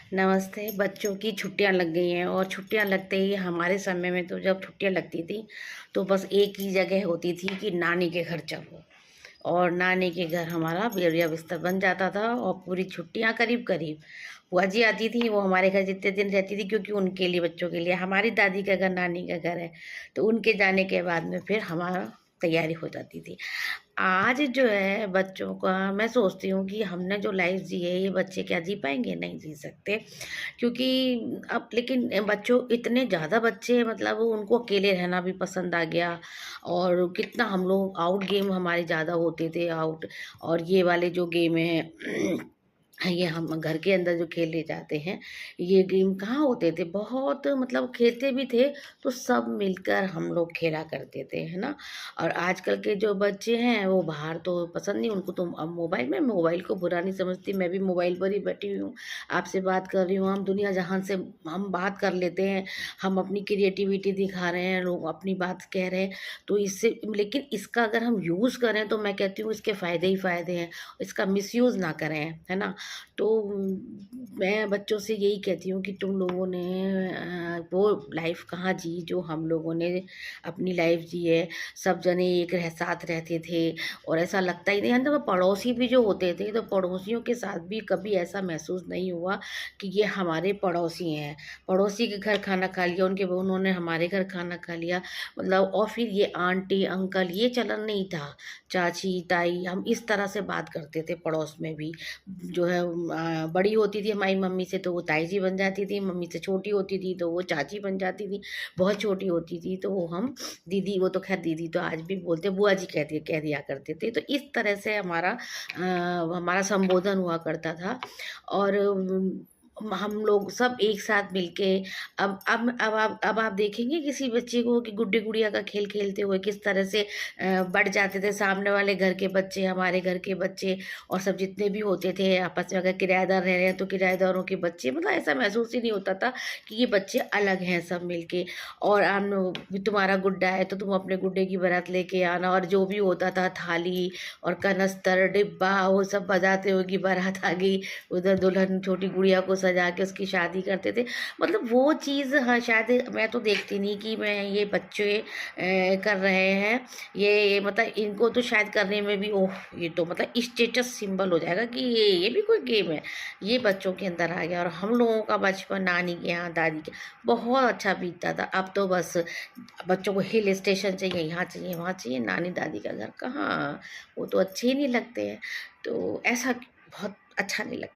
नमस्ते। बच्चों की छुट्टियां लग गई हैं और छुट्टियां लगते ही हमारे समय में तो जब छुट्टियां लगती थी तो बस एक ही जगह होती थी कि नानी के घर चलो। और नानी के घर हमारा बेड़िया बिस्तर बन जाता था और पूरी छुट्टियां करीब करीब बुआ जी आती थी। वो हमारे घर जितने दिन रहती थी क्योंकि उनके लिए, बच्चों के लिए, हमारी दादी का घर नानी का घर है, तो उनके जाने के बाद में फिर हमारा तैयारी हो जाती थी। आज जो है बच्चों का, मैं सोचती हूँ कि हमने जो लाइफ जी है ये बच्चे क्या जी पाएंगे? नहीं जी सकते। क्योंकि अब लेकिन बच्चों, इतने ज़्यादा बच्चे, मतलब उनको अकेले रहना भी पसंद आ गया। और कितना हम लोग आउट गेम हमारे ज़्यादा होते थे, आउट। और ये वाले जो गेम है ये हम घर के अंदर जो खेले जाते हैं, ये गेम कहाँ होते थे? बहुत, मतलब खेलते भी थे तो सब मिलकर हम लोग खेला करते थे, है ना। और आजकल के जो बच्चे हैं वो बाहर तो पसंद नहीं उनको, तो अब मोबाइल में, मोबाइल को बुरा नहीं समझती, मैं भी मोबाइल पर ही बैठी हुई हूँ, आपसे बात कर रही हूँ। हम दुनिया जहान से हम बात कर लेते हैं, हम अपनी क्रिएटिविटी दिखा रहे हैं, लोग अपनी बात कह रहे हैं। तो इससे, लेकिन इसका अगर हम यूज़ करें तो मैं कहती हूँ इसके फ़ायदे ही फ़ायदे हैं, इसका मिसयूज़ ना करें, है ना। तो मैं बच्चों से यही कहती हूँ कि तुम लोगों ने वो लाइफ कहाँ जी जो हम लोगों ने अपनी लाइफ जी है। सब जने एक रह साथ रहते थे और ऐसा लगता ही नहीं, मतलब पड़ोसी भी जो होते थे तो पड़ोसियों के साथ भी कभी ऐसा महसूस नहीं हुआ कि ये हमारे पड़ोसी हैं। पड़ोसी के घर खाना खा लिया, उनके उन्होंने हमारे घर खाना खा लिया, मतलब। और फिर ये आंटी अंकल ये चलन नहीं था, चाची ताई, हम इस तरह से बात करते थे पड़ोस में भी। जो है बड़ी होती थी हमारी मम्मी से तो वो ताई जी बन जाती थी, मम्मी से छोटी होती थी तो वो चाची बन जाती थी, बहुत छोटी होती थी तो वो हम दीदी, वो तो खैर दीदी तो आज भी बोलते, बुआ जी कह दिया करते थे। तो इस तरह से हमारा संबोधन हुआ करता था। और हम लोग सब एक साथ मिलके, अब आप देखेंगे किसी बच्चे को कि गुड्डी गुड़िया का खेल खेलते हुए किस तरह से बढ़ जाते थे सामने वाले घर के बच्चे, हमारे घर के बच्चे, और सब जितने भी होते थे आपस में। अगर किराएदार रह रहे हैं तो किराएदारों के बच्चे, मतलब ऐसा महसूस ही नहीं होता था कि ये बच्चे अलग हैं, सब मिलके। और तुम्हारा गुड्डा है तो तुम अपने गुड्डे की बारात लेके आना, और जो भी होता था, थाली और कनस्तर डिब्बा वो सब बजाते हुए कि बारात आ गई, उधर दुल्हन छोटी गुड़िया को सजा के उसकी शादी करते थे। मतलब वो चीज़, हाँ, शायद मैं तो देखती नहीं कि मैं ये बच्चे कर रहे हैं। ये मतलब इनको तो शायद करने में भी, ओह, ये तो मतलब स्टेटस सिंबल हो जाएगा कि ये भी कोई गेम है। ये बच्चों के अंदर आ गया। और हम लोगों का बचपन नानी के यहाँ, दादी के बहुत अच्छा बीतता था। अब तो बस बच्चों को हिल स्टेशन चाहिए, यहाँ चाहिए, वहाँ चाहिए, नानी दादी का घर कहाँ, वो तो अच्छे ही नहीं लगते हैं। तो ऐसा बहुत अच्छा नहीं लगता।